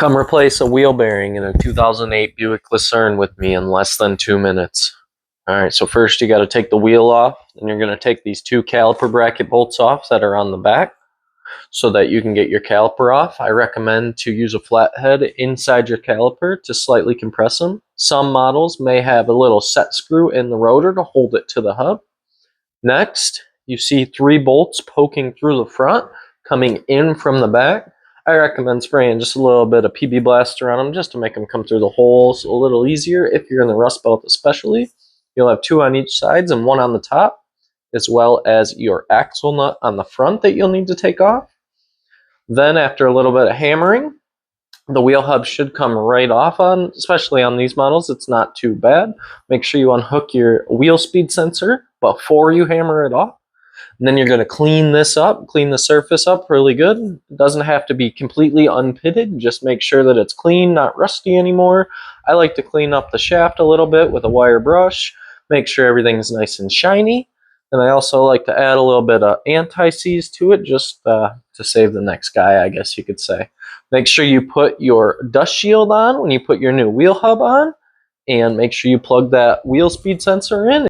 Come replace a wheel bearing in a 2008 Buick Lucerne with me in less than 2 minutes. Alright, so first you got to take the wheel off, and you're going to take these two caliper bracket bolts off that are on the back so that you can get your caliper off. I recommend to use a flathead inside your caliper to slightly compress them. Some models may have a little set screw in the rotor to hold it to the hub. Next, you see 3 bolts poking through the front, coming in from the back. I recommend spraying just a little bit of PB Blaster on them just to make them come through the holes a little easier. If you're in the rust belt especially, you'll have 2 on each side and 1 on the top, as well as your axle nut on the front that you'll need to take off. Then after a little bit of hammering, the wheel hub should come right off on, especially on these models. It's not too bad. Make sure you unhook your wheel speed sensor before you hammer it off. And then you're going to clean this up, clean the surface up really good. It doesn't have to be completely unpitted. Just make sure that it's clean, not rusty anymore. I like to clean up the shaft a little bit with a wire brush. Make sure everything's nice and shiny. And I also like to add a little bit of anti-seize to it just to save the next guy, I guess you could say. Make sure you put your dust shield on when you put your new wheel hub on. And make sure you plug that wheel speed sensor in.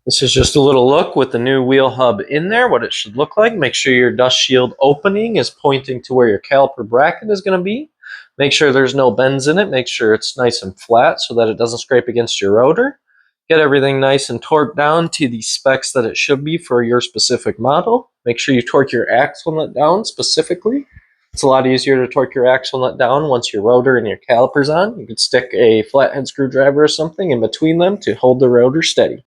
This is just a little look with the new wheel hub in there, what it should look like. Make sure your dust shield opening is pointing to where your caliper bracket is going to be. Make sure there's no bends in it. Make sure it's nice and flat so that it doesn't scrape against your rotor. Get everything nice and torqued down to the specs that it should be for your specific model. Make sure you torque your axle nut down specifically. It's a lot easier to torque your axle nut down once your rotor and your caliper's on. You can stick a flathead screwdriver or something in between them to hold the rotor steady.